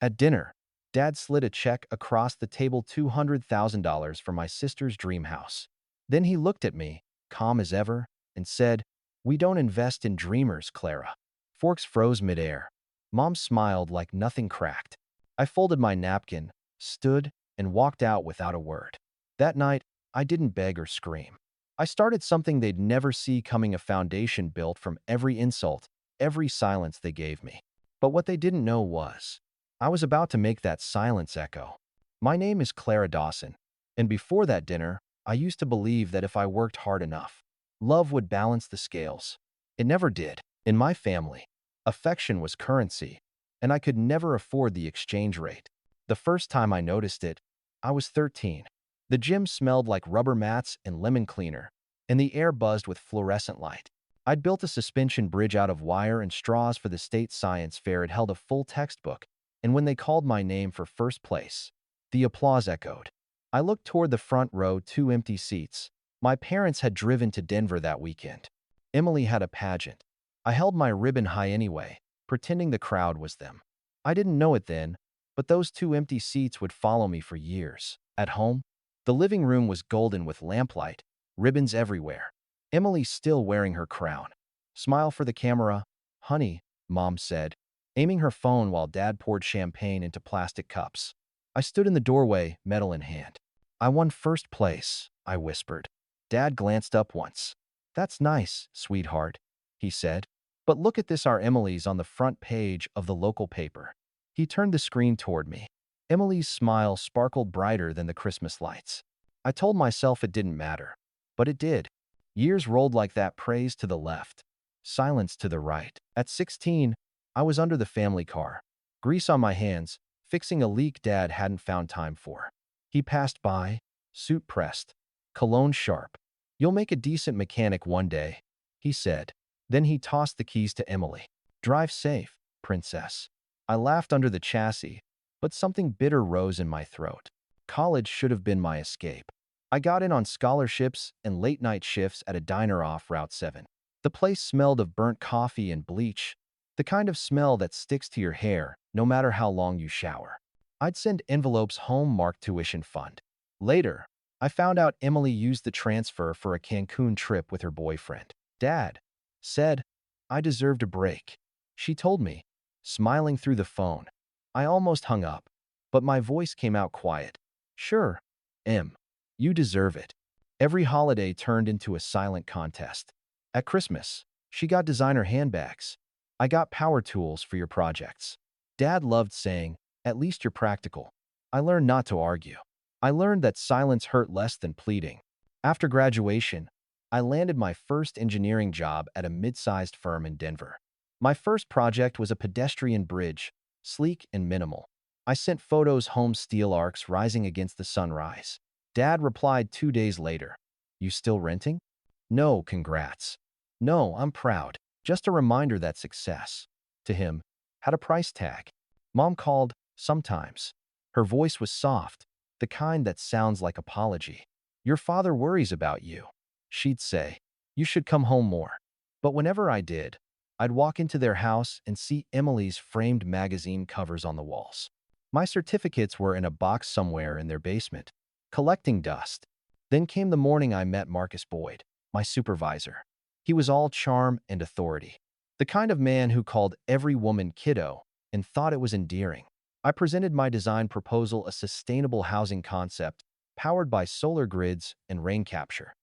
At dinner, Dad slid a check across the table, $200,000 for my sister's dream house. Then he looked at me, calm as ever, and said, "We don't invest in dreamers, Clara." Forks froze midair. Mom smiled like nothing cracked. I folded my napkin, stood, and walked out without a word. That night, I didn't beg or scream. I started something they'd never see coming, a foundation built from every insult, every silence they gave me. But what they didn't know was, I was about to make that silence echo. My name is Clara Dawson, and before that dinner, I used to believe that if I worked hard enough, love would balance the scales. It never did. In my family, affection was currency, and I could never afford the exchange rate. The first time I noticed it, I was 13. The gym smelled like rubber mats and lemon cleaner, and the air buzzed with fluorescent light. I'd built a suspension bridge out of wire and straws for the state science fair. It held a full textbook, and when they called my name for first place, the applause echoed. I looked toward the front row, two empty seats. My parents had driven to Denver that weekend. Emily had a pageant. I held my ribbon high anyway, pretending the crowd was them. I didn't know it then, but those two empty seats would follow me for years. At home, the living room was golden with lamplight, ribbons everywhere. Emily still wearing her crown. "Smile for the camera, honey," Mom said, aiming her phone while Dad poured champagne into plastic cups. I stood in the doorway, medal in hand. "I won first place," I whispered. Dad glanced up once. "That's nice, sweetheart," he said. "But look at this, our Emily's on the front page of the local paper." He turned the screen toward me. Emily's smile sparkled brighter than the Christmas lights. I told myself it didn't matter, but it did. Years rolled like that, praise to the left, silence to the right. At 16, I was under the family car, grease on my hands, fixing a leak Dad hadn't found time for. He passed by, suit pressed, cologne sharp. "You'll make a decent mechanic one day," he said. Then he tossed the keys to Emily. "Drive safe, princess." I laughed under the chassis, but something bitter rose in my throat. College should have been my escape. I got in on scholarships and late-night shifts at a diner off Route 7. The place smelled of burnt coffee and bleach, the kind of smell that sticks to your hair no matter how long you shower. I'd send envelopes home marked tuition fund. Later, I found out Emily used the transfer for a Cancun trip with her boyfriend. Dad said I deserved a break. She told me, smiling through the phone. I almost hung up, but my voice came out quiet. "Sure, Em. You deserve it." Every holiday turned into a silent contest. At Christmas, she got designer handbags. I got power tools for your projects. Dad loved saying, "At least you're practical." I learned not to argue. I learned that silence hurt less than pleading. After graduation, I landed my first engineering job at a mid-sized firm in Denver. My first project was a pedestrian bridge, sleek and minimal. I sent photos home, steel arcs rising against the sunrise. Dad replied 2 days later, "You still renting?" "No, congrats." "No, I'm proud." Just a reminder that success, to him, had a price tag. Mom called, sometimes. Her voice was soft, the kind that sounds like apology. "Your father worries about you," she'd say. "You should come home more." But whenever I did, I'd walk into their house and see Emily's framed magazine covers on the walls. My certificates were in a box somewhere in their basement, collecting dust. Then came the morning I met Marcus Boyd, my supervisor. He was all charm and authority, the kind of man who called every woman kiddo and thought it was endearing. I presented my design proposal, a sustainable housing concept powered by solar grids and rain capture.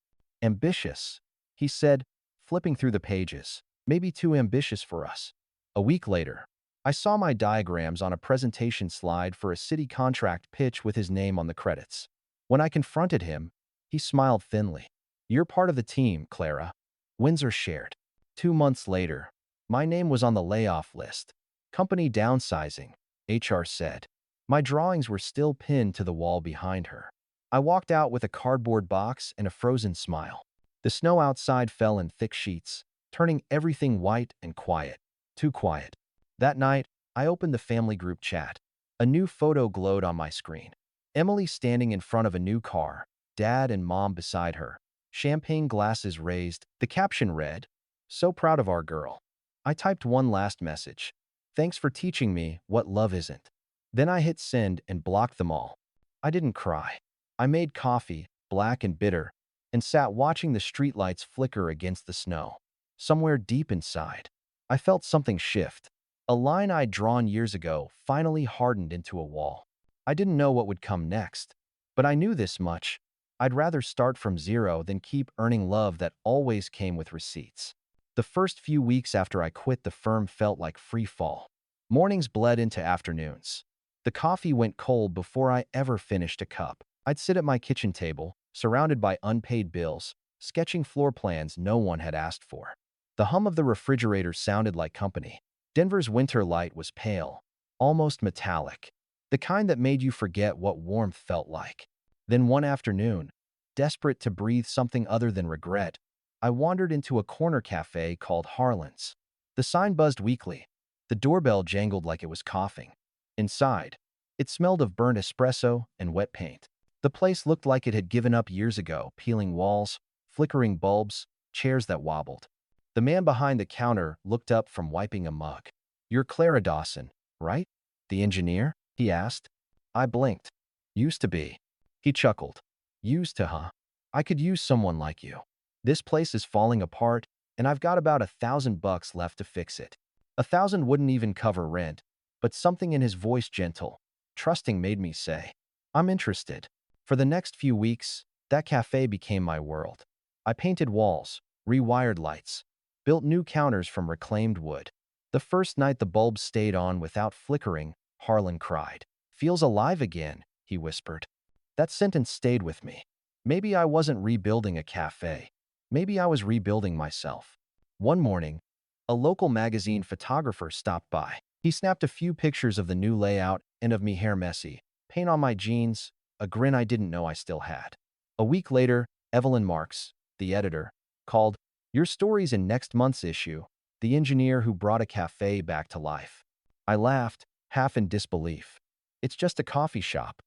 "Ambitious," he said, flipping through the pages. "Maybe too ambitious for us." A week later, I saw my diagrams on a presentation slide for a city contract pitch with his name on the credits. When I confronted him, he smiled thinly. "You're part of the team, Clara. Wins are shared." 2 months later, my name was on the layoff list. "Company downsizing," HR said. My drawings were still pinned to the wall behind her. I walked out with a cardboard box and a frozen smile. The snow outside fell in thick sheets, turning everything white and quiet. Too quiet. That night, I opened the family group chat. A new photo glowed on my screen. Emily standing in front of a new car, Dad and Mom beside her, champagne glasses raised. The caption read, "So proud of our girl." I typed one last message. "Thanks for teaching me what love isn't." Then I hit send and blocked them all. I didn't cry. I made coffee, black and bitter, and sat watching the streetlights flicker against the snow. Somewhere deep inside, I felt something shift. A line I'd drawn years ago finally hardened into a wall. I didn't know what would come next, but I knew this much. I'd rather start from zero than keep earning love that always came with receipts. The first few weeks after I quit the firm felt like free fall. Mornings bled into afternoons. The coffee went cold before I ever finished a cup. I'd sit at my kitchen table, surrounded by unpaid bills, sketching floor plans no one had asked for. The hum of the refrigerator sounded like company. Denver's winter light was pale, almost metallic, the kind that made you forget what warmth felt like. Then one afternoon, desperate to breathe something other than regret, I wandered into a corner cafe called Harlan's. The sign buzzed weakly. The doorbell jangled like it was coughing. Inside, it smelled of burnt espresso and wet paint. The place looked like it had given up years ago, peeling walls, flickering bulbs, chairs that wobbled. The man behind the counter looked up from wiping a mug. "You're Clara Dawson, right? The engineer?" he asked. I blinked. "Used to be." He chuckled. "Used to, huh? I could use someone like you. This place is falling apart, and I've got about $1,000 left to fix it." 1,000 wouldn't even cover rent, but something in his voice, gentle, trusting, made me say, "I'm interested." For the next few weeks, that cafe became my world. I painted walls, rewired lights, built new counters from reclaimed wood. The first night the bulbs stayed on without flickering, Harlan cried. "Feels alive again," he whispered. That sentence stayed with me. Maybe I wasn't rebuilding a cafe. Maybe I was rebuilding myself. One morning, a local magazine photographer stopped by. He snapped a few pictures of the new layout and of me, hair messy, paint on my jeans, a grin I didn't know I still had. A week later, Evelyn Marks, the editor, called. "Your story's in next month's issue," the engineer who brought a cafe back to life. I laughed, half in disbelief. "It's just a coffee shop."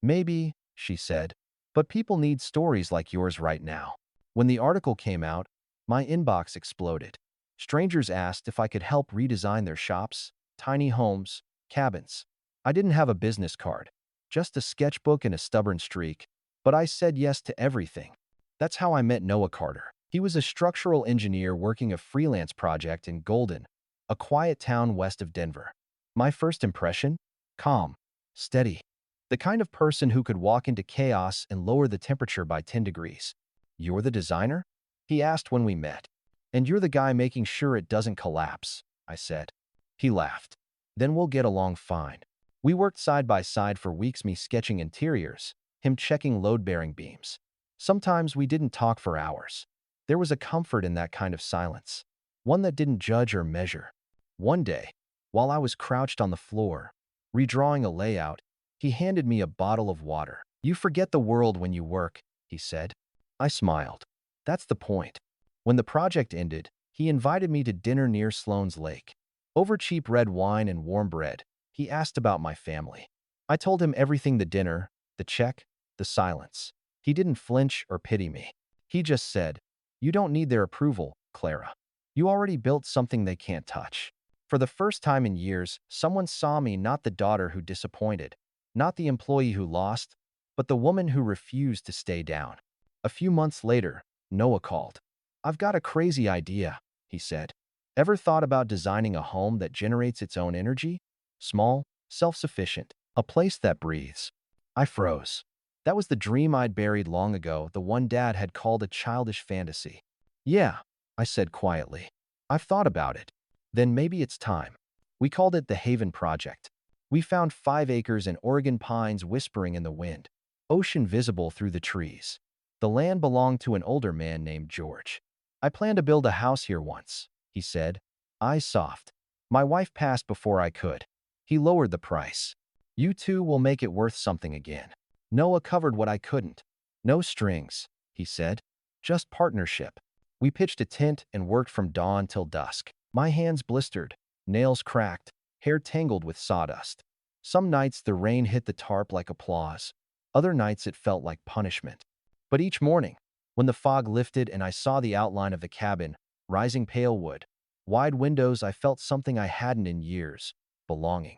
"Maybe," she said, "but people need stories like yours right now." When the article came out, my inbox exploded. Strangers asked if I could help redesign their shops, tiny homes, cabins. I didn't have a business card, just a sketchbook and a stubborn streak, but I said yes to everything. That's how I met Noah Carter. He was a structural engineer working a freelance project in Golden, a quiet town west of Denver. My first impression? Calm, steady, the kind of person who could walk into chaos and lower the temperature by 10 degrees. "You're the designer?" he asked when we met. "And you're the guy making sure it doesn't collapse," I said. He laughed. "Then we'll get along fine." We worked side by side for weeks, me sketching interiors, him checking load-bearing beams. Sometimes we didn't talk for hours. There was a comfort in that kind of silence, one that didn't judge or measure. One day, while I was crouched on the floor, redrawing a layout, he handed me a bottle of water. "You forget the world when you work," he said. I smiled. That's the point. When the project ended, he invited me to dinner near Sloan's Lake. Over cheap red wine and warm bread, he asked about my family. I told him everything: the dinner, the check, the silence. He didn't flinch or pity me. He just said, "You don't need their approval, Clara. You already built something they can't touch." For the first time in years, someone saw me, not the daughter who disappointed, not the employee who lost, but the woman who refused to stay down. A few months later, Noah called. "I've got a crazy idea," he said. "Ever thought about designing a home that generates its own energy? Small, self-sufficient, a place that breathes." I froze. That was the dream I'd buried long ago, the one Dad had called a childish fantasy. "Yeah," I said quietly. "I've thought about it." "Then maybe it's time." We called it the Haven Project. We found 5 acres and Oregon pines whispering in the wind, ocean visible through the trees. The land belonged to an older man named George. "I planned to build a house here once," he said, eyes soft. "My wife passed before I could." He lowered the price. "You two will make it worth something again." Noah covered what I couldn't. "No strings," he said. "Just partnership." We pitched a tent and worked from dawn till dusk. My hands blistered, nails cracked, hair tangled with sawdust. Some nights the rain hit the tarp like applause. Other nights it felt like punishment. But each morning, when the fog lifted and I saw the outline of the cabin, rising pale wood, wide windows, I felt something I hadn't in years: belonging.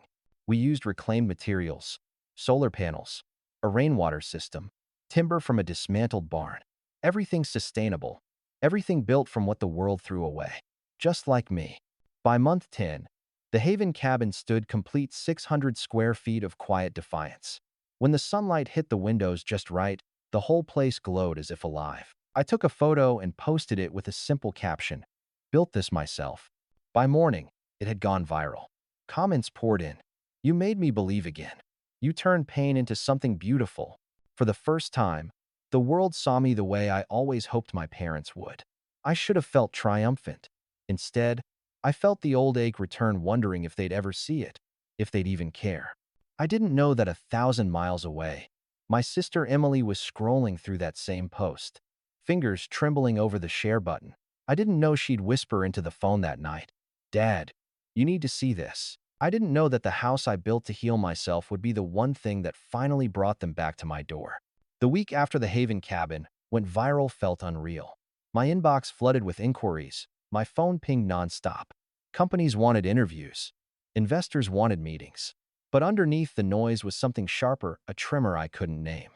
We used reclaimed materials, solar panels, a rainwater system, timber from a dismantled barn. Everything sustainable, everything built from what the world threw away. Just like me. By month 10, the Haven cabin stood complete 600 square feet of quiet defiance. When the sunlight hit the windows just right, the whole place glowed as if alive. I took a photo and posted it with a simple caption, "Built this myself." By morning, it had gone viral. Comments poured in. "You made me believe again. You turned pain into something beautiful." For the first time, the world saw me the way I always hoped my parents would. I should have felt triumphant. Instead, I felt the old ache return, wondering if they'd ever see it, if they'd even care. I didn't know that 1,000 miles away, my sister Emily was scrolling through that same post, fingers trembling over the share button. I didn't know she'd whisper into the phone that night, "Dad, you need to see this." I didn't know that the house I built to heal myself would be the one thing that finally brought them back to my door. The week after the Haven cabin went viral felt unreal. My inbox flooded with inquiries. My phone pinged nonstop. Companies wanted interviews. Investors wanted meetings. But underneath the noise was something sharper, a tremor I couldn't name.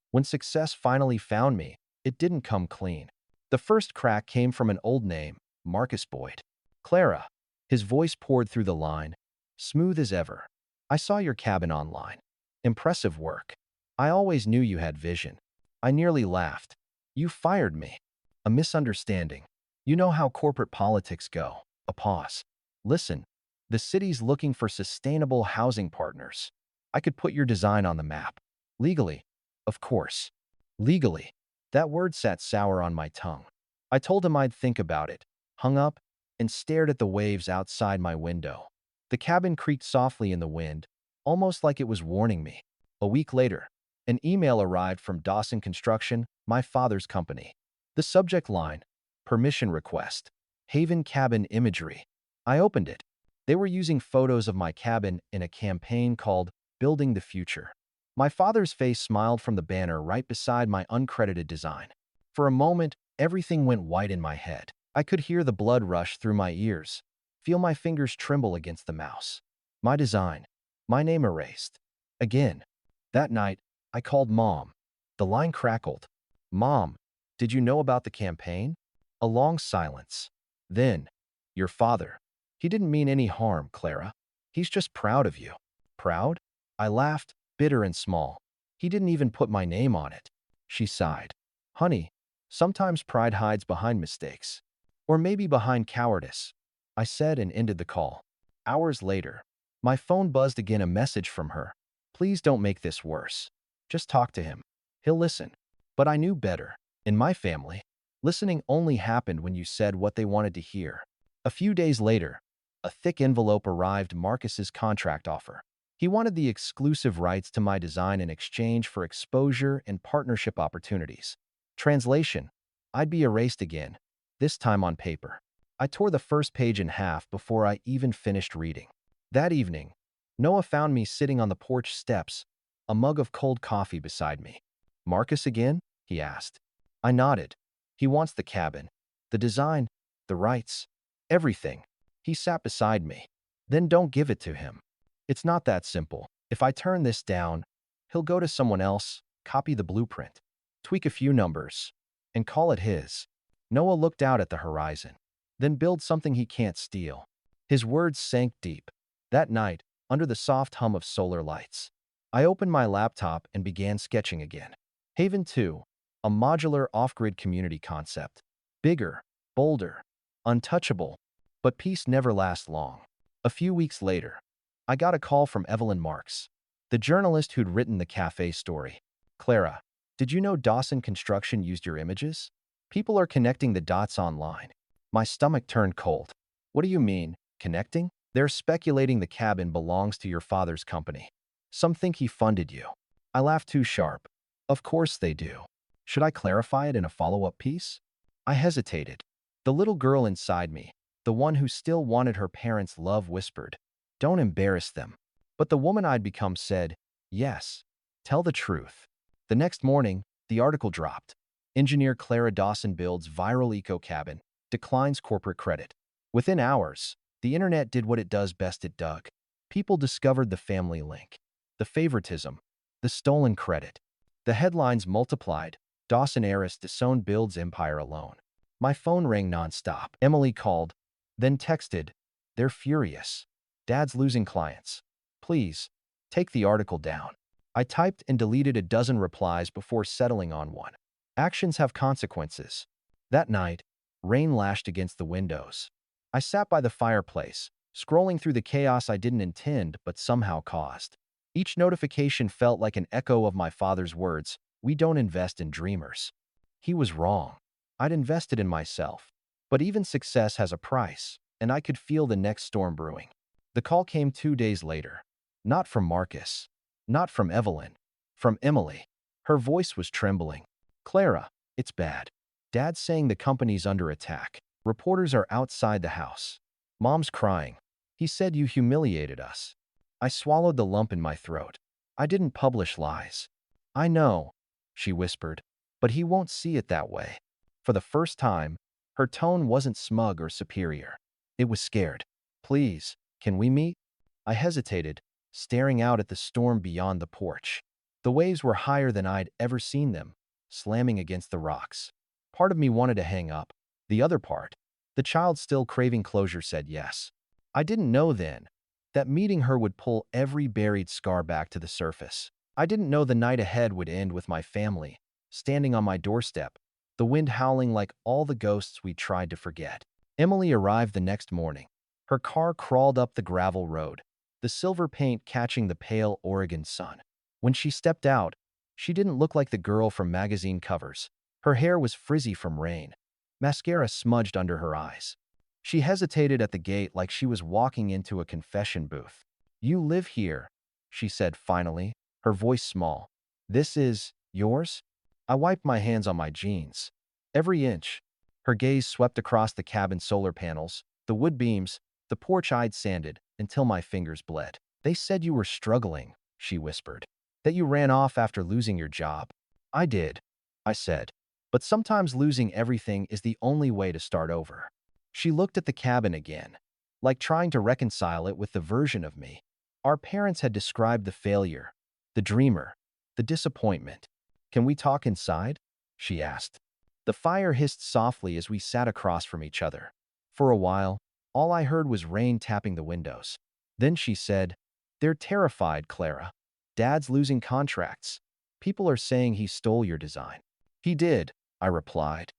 When success finally found me, it didn't come clean. The first crack came from an old name, Marcus Boyd. "Clara." His voice poured through the line, smooth as ever. "I saw your cabin online. Impressive work. I always knew you had vision." I nearly laughed. "You fired me." "A misunderstanding. You know how corporate politics go." A pause. "Listen, the city's looking for sustainable housing partners. I could put your design on the map. Legally, of course." Legally. That word sat sour on my tongue. I told him I'd think about it, hung up, and stared at the waves outside my window. The cabin creaked softly in the wind, almost like it was warning me. A week later, an email arrived from Dawson Construction, my father's company. The subject line, "Permission request. Haven cabin imagery." I opened it. They were using photos of my cabin in a campaign called Building the Future. My father's face smiled from the banner right beside my uncredited design. For a moment, everything went white in my head. I could hear the blood rush through my ears, feel my fingers tremble against the mouse. My design, my name erased. Again. That night, I called Mom. The line crackled. "Mom, did you know about the campaign?" A long silence. Then, "Your father. He didn't mean any harm, Clara. He's just proud of you." "Proud?" I laughed, bitter and small. "He didn't even put my name on it." She sighed. "Honey, sometimes pride hides behind mistakes. Or maybe behind cowardice." I said and ended the call. Hours later, my phone buzzed again, a message from her. "Please don't make this worse. Just talk to him. He'll listen." But I knew better. In my family, listening only happened when you said what they wanted to hear. A few days later, a thick envelope arrived, Marcus's contract offer. He wanted the exclusive rights to my design in exchange for exposure and partnership opportunities. Translation: I'd be erased again, this time on paper. I tore the first page in half before I even finished reading. That evening, Noah found me sitting on the porch steps, a mug of cold coffee beside me. "Marcus again?" he asked. I nodded. "He wants the cabin, the design, the rights, everything." He sat beside me. "Then don't give it to him. It's not that simple. If I turn this down, he'll go to someone else, copy the blueprint, tweak a few numbers, and call it his." Noah looked out at the horizon. "Then build something he can't steal." His words sank deep. That night, under the soft hum of solar lights, I opened my laptop and began sketching again. Haven 2, a modular off-grid community concept. Bigger, bolder, untouchable, but peace never lasts long. A few weeks later, I got a call from Evelyn Marks, the journalist who'd written the cafe story. "Clara, did you know Dawson Construction used your images? People are connecting the dots online." My stomach turned cold. "What do you mean, connecting?" "They're speculating the cabin belongs to your father's company. Some think he funded you." I laughed too sharp. "Of course they do. Should I clarify it in a follow-up piece?" I hesitated. The little girl inside me, the one who still wanted her parents' love, whispered, "Don't embarrass them." But the woman I'd become said, "Yes, tell the truth." The next morning, the article dropped. Engineer Clara Dawson builds viral eco-cabin, declines corporate credit. Within hours, the internet did what it does best: it dug. People discovered the family link, the favoritism, the stolen credit. The headlines multiplied. Dawson heiress disowned builds empire alone. My phone rang nonstop. Emily called, then texted, "They're furious. Dad's losing clients. Please, take the article down." I typed and deleted a dozen replies before settling on one. Actions have consequences. That night, rain lashed against the windows. I sat by the fireplace, scrolling through the chaos I didn't intend but somehow caused. Each notification felt like an echo of my father's words, "We don't invest in dreamers." He was wrong. I'd invested in myself. But even success has a price, and I could feel the next storm brewing. The call came 2 days later. Not from Marcus. Not from Evelyn. From Emily. Her voice was trembling. "Clara, it's bad. Dad's saying the company's under attack. Reporters are outside the house. Mom's crying. He said you humiliated us." I swallowed the lump in my throat. "I didn't publish lies." "I know," she whispered, "but he won't see it that way." For the first time, her tone wasn't smug or superior. It was scared. "Please, can we meet?" I hesitated, staring out at the storm beyond the porch. The waves were higher than I'd ever seen them, slamming against the rocks. Part of me wanted to hang up. The other part, the child still craving closure, said yes. I didn't know then that meeting her would pull every buried scar back to the surface. I didn't know the night ahead would end with my family standing on my doorstep, the wind howling like all the ghosts we tried to forget. Emily arrived the next morning. Her car crawled up the gravel road, the silver paint catching the pale Oregon sun. When she stepped out, she didn't look like the girl from magazine covers. Her hair was frizzy from rain. Mascara smudged under her eyes. She hesitated at the gate like she was walking into a confession booth. "You live here," she said finally, her voice small. "This is yours?" I wiped my hands on my jeans. "Every inch." Her gaze swept across the cabin's solar panels, the wood beams, the porch I'd sanded until my fingers bled. "They said you were struggling," she whispered. "That you ran off after losing your job." "I did," I said. "But sometimes losing everything is the only way to start over." She looked at the cabin again, like trying to reconcile it with the version of me our parents had described: the failure, the dreamer, the disappointment. "Can we talk inside?" she asked. The fire hissed softly as we sat across from each other. For a while, all I heard was rain tapping the windows. Then she said, "They're terrified, Clara. Dad's losing contracts. People are saying he stole your design." "He did," I replied.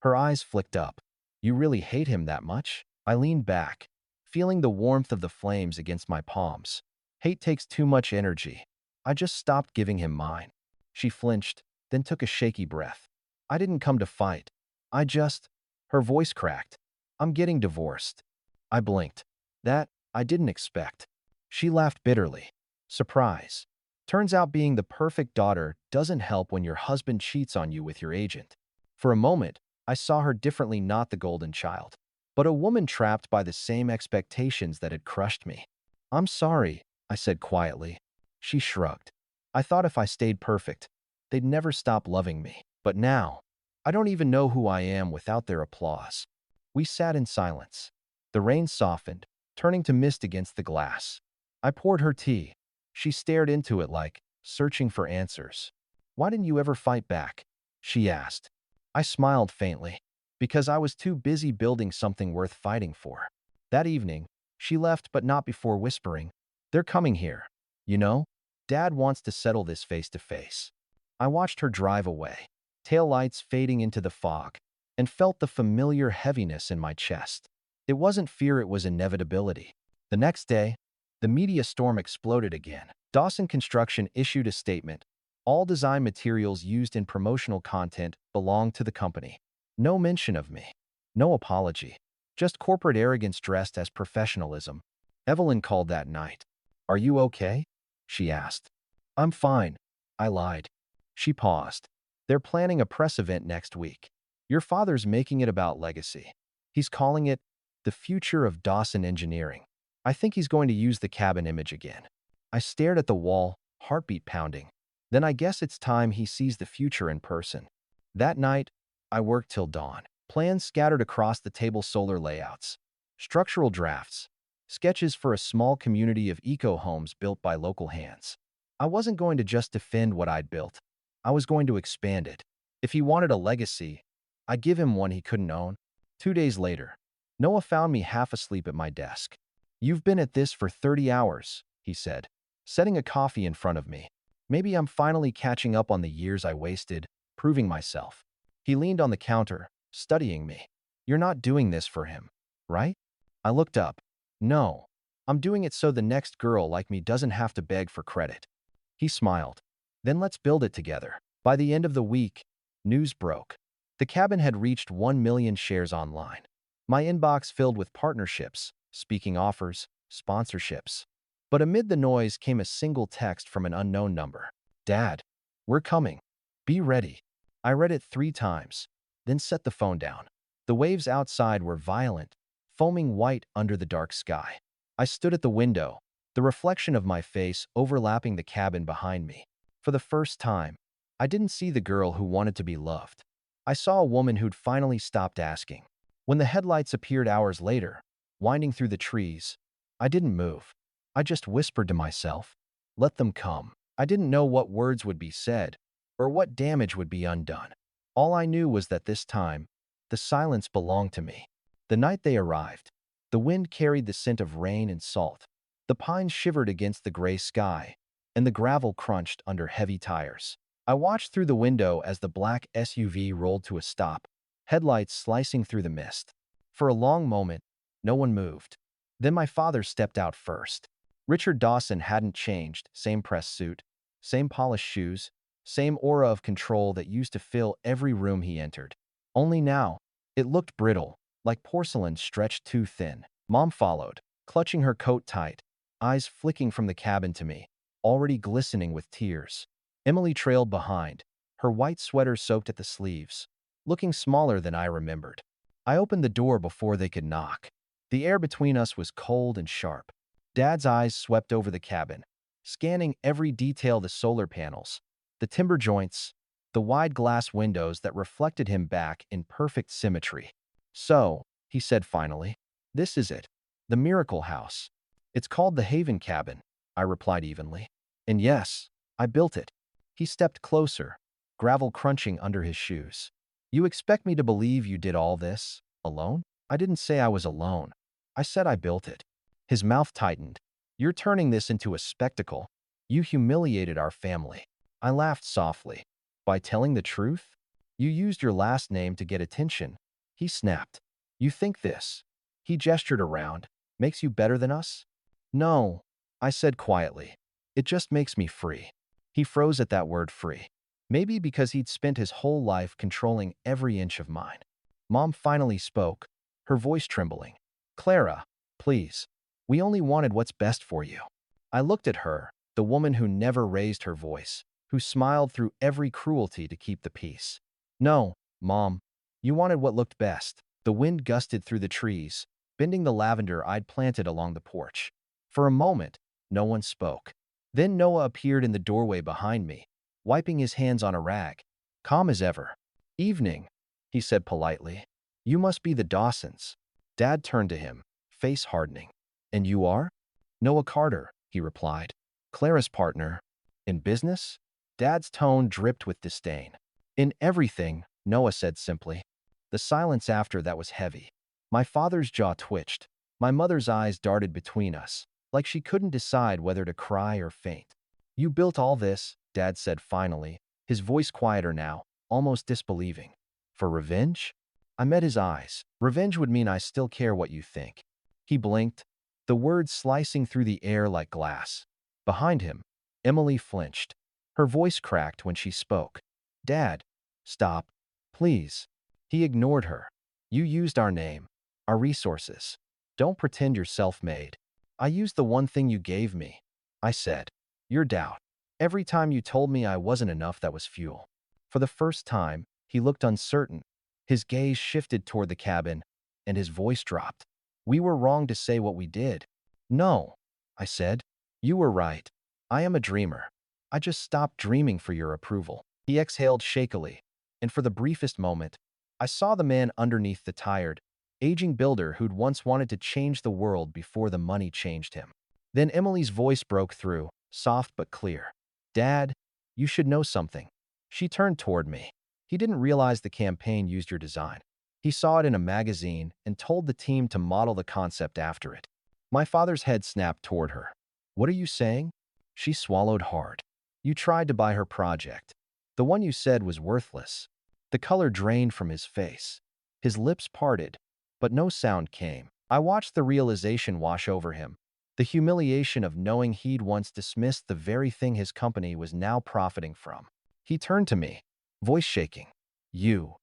Her eyes flicked up. "You really hate him that much?" I leaned back, feeling the warmth of the flames against my palms. "Hate takes too much energy. I just stopped giving him mine." She flinched, then took a shaky breath. "I didn't come to fight. I just—" Her voice cracked. "I'm getting divorced." I blinked. That, I didn't expect. She laughed bitterly. "Surprise. Turns out being the perfect daughter doesn't help when your husband cheats on you with your agent." For a moment, I saw her differently, not the golden child, but a woman trapped by the same expectations that had crushed me. "I'm sorry," I said quietly. She shrugged. "I thought if I stayed perfect, they'd never stop loving me. But now, I don't even know who I am without their applause." We sat in silence. The rain softened, turning to mist against the glass. I poured her tea. She stared into it like searching for answers. "Why didn't you ever fight back?" she asked. I smiled faintly. "Because I was too busy building something worth fighting for." That evening, she left, but not before whispering, "They're coming here. You know, Dad wants to settle this face to face." I watched her drive away, taillights fading into the fog, and felt the familiar heaviness in my chest. It wasn't fear, it was inevitability. The next day, the media storm exploded again. Dawson Construction issued a statement. All design materials used in promotional content belong to the company. No mention of me. No apology. Just corporate arrogance dressed as professionalism. Evelyn called that night. "Are you okay?" she asked. "I'm fine," I lied. She paused. "They're planning a press event next week. Your father's making it about legacy. He's calling it the future of Dawson Engineering. I think he's going to use the cabin image again." I stared at the wall, heartbeat pounding. Then I guess it's time he sees the future in person. That night, I worked till dawn. Plans scattered across the table, solar layouts, structural drafts, sketches for a small community of eco-homes built by local hands. I wasn't going to just defend what I'd built. I was going to expand it. If he wanted a legacy, I'd give him one he couldn't own. 2 days later, Noah found me half asleep at my desk. "You've been at this for 30 hours, he said, setting a coffee in front of me. Maybe I'm finally catching up on the years I wasted, proving myself. He leaned on the counter, studying me. "You're not doing this for him, right?" I looked up. "No, I'm doing it so the next girl like me doesn't have to beg for credit." He smiled. "Then let's build it together." By the end of the week, news broke. The cabin had reached 1 million shares online. My inbox filled with partnerships, speaking offers, sponsorships. But amid the noise came a single text from an unknown number. "Dad, we're coming. Be ready." I read it 3 times, then set the phone down. The waves outside were violent, foaming white under the dark sky. I stood at the window, the reflection of my face overlapping the cabin behind me. For the first time, I didn't see the girl who wanted to be loved. I saw a woman who'd finally stopped asking. When the headlights appeared hours later, winding through the trees, I didn't move. I just whispered to myself, "Let them come." I didn't know what words would be said or what damage would be undone. All I knew was that this time, the silence belonged to me. The night they arrived, the wind carried the scent of rain and salt. The pines shivered against the gray sky, and the gravel crunched under heavy tires. I watched through the window as the black SUV rolled to a stop, headlights slicing through the mist. For a long moment, no one moved. Then my father stepped out first. Richard Dawson hadn't changed, same press suit, same polished shoes, same aura of control that used to fill every room he entered. Only now, it looked brittle, like porcelain stretched too thin. Mom followed, clutching her coat tight, eyes flicking from the cabin to me, already glistening with tears. Emily trailed behind, her white sweater soaked at the sleeves, looking smaller than I remembered. I opened the door before they could knock. The air between us was cold and sharp. Dad's eyes swept over the cabin, scanning every detail: the solar panels, the timber joints, the wide glass windows that reflected him back in perfect symmetry. "So," he said finally, "this is it. The miracle house." "It's called the Haven Cabin," I replied evenly. "And yes, I built it." He stepped closer, gravel crunching under his shoes. "You expect me to believe you did all this alone?" "I didn't say I was alone. I said I built it." His mouth tightened. "You're turning this into a spectacle. You humiliated our family." I laughed softly. "By telling the truth? You used your last name to get attention." He snapped. "You think this," he gestured around, "makes you better than us?" "No," I said quietly. "It just makes me free." He froze at that word, free. Maybe because he'd spent his whole life controlling every inch of mine. Mom finally spoke, her voice trembling. "Clara, please. We only wanted what's best for you." I looked at her, the woman who never raised her voice, who smiled through every cruelty to keep the peace. "No, Mom. You wanted what looked best." The wind gusted through the trees, bending the lavender I'd planted along the porch. For a moment, no one spoke. Then Noah appeared in the doorway behind me, wiping his hands on a rag, calm as ever. "Evening," he said politely. "You must be the Dawsons." Dad turned to him, face hardening. "And you are?" "Noah Carter," he replied. "Clara's partner." "In business?" Dad's tone dripped with disdain. "In everything," Noah said simply. The silence after that was heavy. My father's jaw twitched. My mother's eyes darted between us, like she couldn't decide whether to cry or faint. "You built all this," Dad said finally, his voice quieter now, almost disbelieving. "For revenge?" I met his eyes. "Revenge would mean I still care what you think." He blinked, the words slicing through the air like glass. Behind him, Emily flinched. Her voice cracked when she spoke. "Dad, stop, please." He ignored her. "You used our name, our resources. Don't pretend you're self-made." "I used the one thing you gave me," I said. "Your doubt. Every time you told me I wasn't enough, that was fuel." For the first time, he looked uncertain. His gaze shifted toward the cabin, and his voice dropped. "We were wrong to say what we did." "No," I said. "You were right. I am a dreamer. I just stopped dreaming for your approval." He exhaled shakily, and for the briefest moment, I saw the man underneath the tired, aging builder who'd once wanted to change the world before the money changed him. Then Emily's voice broke through, soft but clear. Dad, you should know something. She turned toward me. He didn't realize the campaign used your design. He saw it in a magazine and told the team to model the concept after it. My father's head snapped toward her. What are you saying? She swallowed hard. You tried to buy her project. The one you said was worthless. The color drained from his face. His lips parted, but no sound came. I watched the realization wash over him. The humiliation of knowing he'd once dismissed the very thing his company was now profiting from. He turned to me, voice shaking. You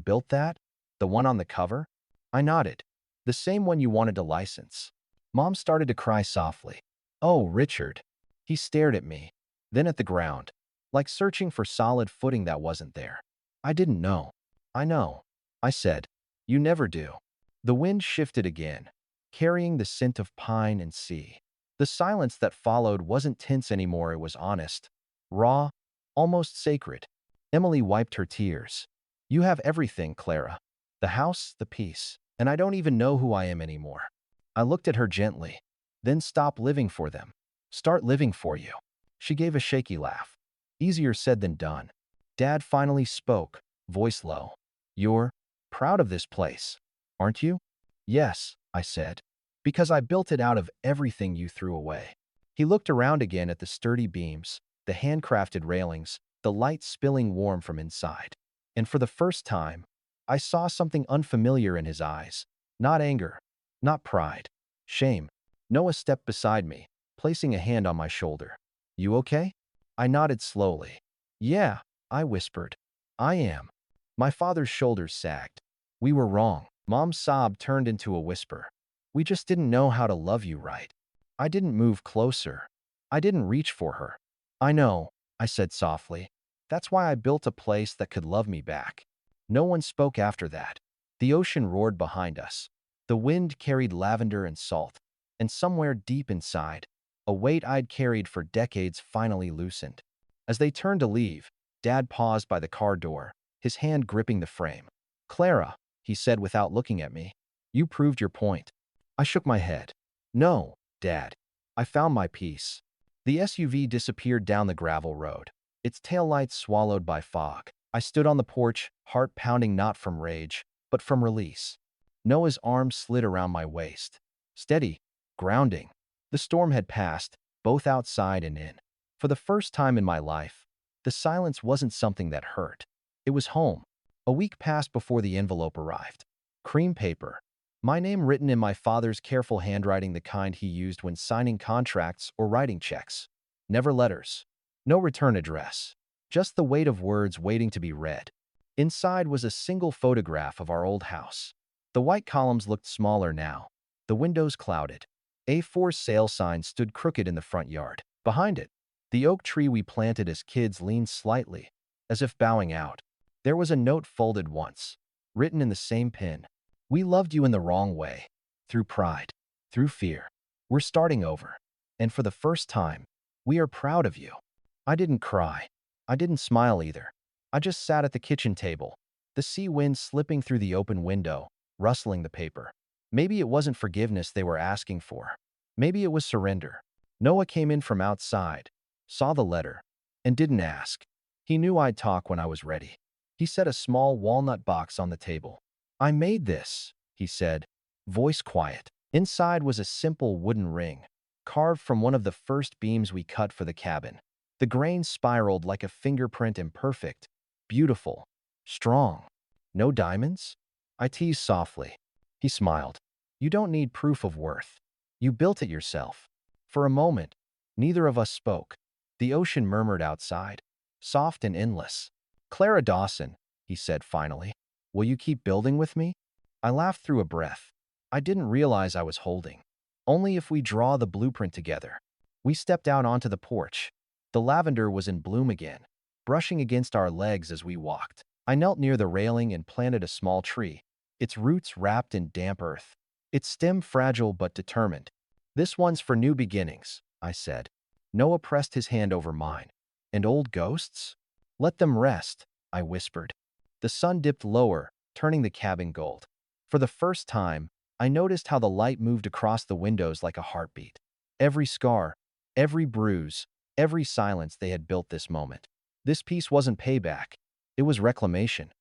built that? The one on the cover? I nodded. The same one you wanted to license. Mom started to cry softly. Oh, Richard. He stared at me, then at the ground, like searching for solid footing that wasn't there. I didn't know. I know, I said. You never do. The wind shifted again, carrying the scent of pine and sea. The silence that followed wasn't tense anymore, it was honest, raw, almost sacred. Emily wiped her tears. You have everything, Clara. The house, the peace, and I don't even know who I am anymore. I looked at her gently. Then stop living for them. Start living for you. She gave a shaky laugh. Easier said than done. Dad finally spoke, voice low. You're proud of this place, aren't you? Yes, I said. Because I built it out of everything you threw away. He looked around again at the sturdy beams, the handcrafted railings, the light spilling warm from inside. And for the first time, I saw something unfamiliar in his eyes. Not anger, not pride, shame. Noah stepped beside me, placing a hand on my shoulder. You okay? I nodded slowly. Yeah, I whispered. I am. My father's shoulders sagged. We were wrong. Mom's sob turned into a whisper. We just didn't know how to love you right. I didn't move closer. I didn't reach for her. I know, I said softly. That's why I built a place that could love me back. No one spoke after that. The ocean roared behind us. The wind carried lavender and salt. And somewhere deep inside, a weight I'd carried for decades finally loosened. As they turned to leave, Dad paused by the car door, his hand gripping the frame. Clara, he said without looking at me, you proved your point. I shook my head. No, Dad. I found my peace. The SUV disappeared down the gravel road, its taillights swallowed by fog. I stood on the porch, heart pounding not from rage, but from release. Noah's arm slid around my waist. Steady, grounding. The storm had passed, both outside and in. For the first time in my life, the silence wasn't something that hurt. It was home. A week passed before the envelope arrived. Cream paper. My name written in my father's careful handwriting, the kind he used when signing contracts or writing checks. Never letters. No return address. Just the weight of words waiting to be read. Inside was a single photograph of our old house. The white columns looked smaller now. The windows clouded. A4 sale sign stood crooked in the front yard. Behind it, the oak tree we planted as kids leaned slightly, as if bowing out. There was a note folded once, written in the same pen. We loved you in the wrong way. Through pride. Through fear. We're starting over. And for the first time, we are proud of you. I didn't cry. I didn't smile either. I just sat at the kitchen table, the sea wind slipping through the open window, rustling the paper. Maybe it wasn't forgiveness they were asking for. Maybe it was surrender. Noah came in from outside, saw the letter, and didn't ask. He knew I'd talk when I was ready. He set a small walnut box on the table. I made this, he said, voice quiet. Inside was a simple wooden ring, carved from one of the first beams we cut for the cabin. The grain spiraled like a fingerprint, imperfect, beautiful, strong. No diamonds? I teased softly. He smiled. You don't need proof of worth. You built it yourself. For a moment, neither of us spoke. The ocean murmured outside, soft and endless. Clara Dawson, he said finally, will you keep building with me? I laughed through a breath. I didn't realize I was holding. Only if we draw the blueprint together. We stepped out onto the porch. The lavender was in bloom again, brushing against our legs as we walked. I knelt near the railing and planted a small tree, its roots wrapped in damp earth, its stem fragile but determined. This one's for new beginnings, I said. Noah pressed his hand over mine. And old ghosts? Let them rest, I whispered. The sun dipped lower, turning the cabin gold. For the first time, I noticed how the light moved across the windows like a heartbeat. Every scar, every bruise, every silence they had built this moment. This piece wasn't payback. It was reclamation.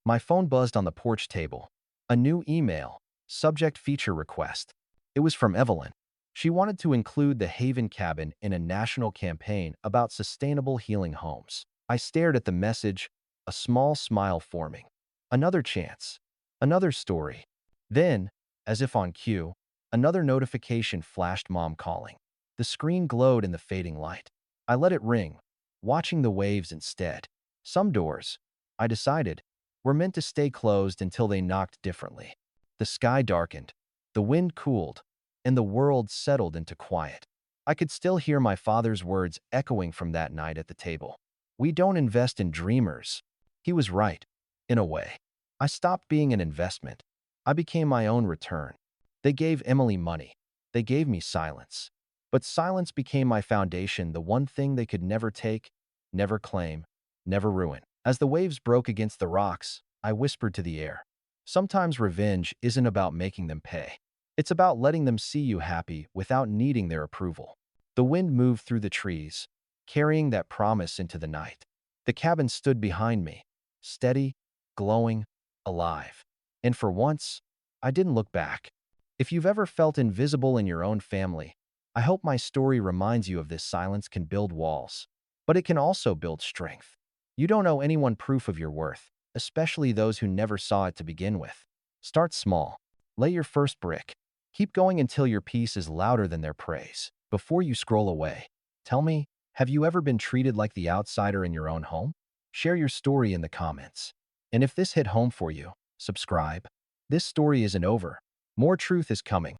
My phone buzzed on the porch table. A new email. Subject feature request. It was from Evelyn. She wanted to include the Haven Cabin in a national campaign about sustainable healing homes. I stared at the message, a small smile forming. Another chance. Another story. Then, as if on cue, another notification flashed. Mom calling. The screen glowed in the fading light. I let it ring, watching the waves instead. Some doors, I decided, were meant to stay closed until they knocked differently. The sky darkened, the wind cooled, and the world settled into quiet. I could still hear my father's words echoing from that night at the table. We don't invest in dreamers. He was right, in a way. I stopped being an investment. I became my own return. They gave Emily money. They gave me silence. But silence became my foundation, the one thing they could never take, never claim, never ruin. As the waves broke against the rocks, I whispered to the air. Sometimes revenge isn't about making them pay. It's about letting them see you happy without needing their approval. The wind moved through the trees, carrying that promise into the night. The cabin stood behind me, steady, glowing, alive. And for once, I didn't look back. If you've ever felt invisible in your own family, I hope my story reminds you of this. Silence can build walls, but it can also build strength. You don't owe anyone proof of your worth, especially those who never saw it to begin with. Start small. Lay your first brick. Keep going until your peace is louder than their praise. Before you scroll away, tell me, have you ever been treated like the outsider in your own home? Share your story in the comments. And if this hit home for you, subscribe. This story isn't over. More truth is coming.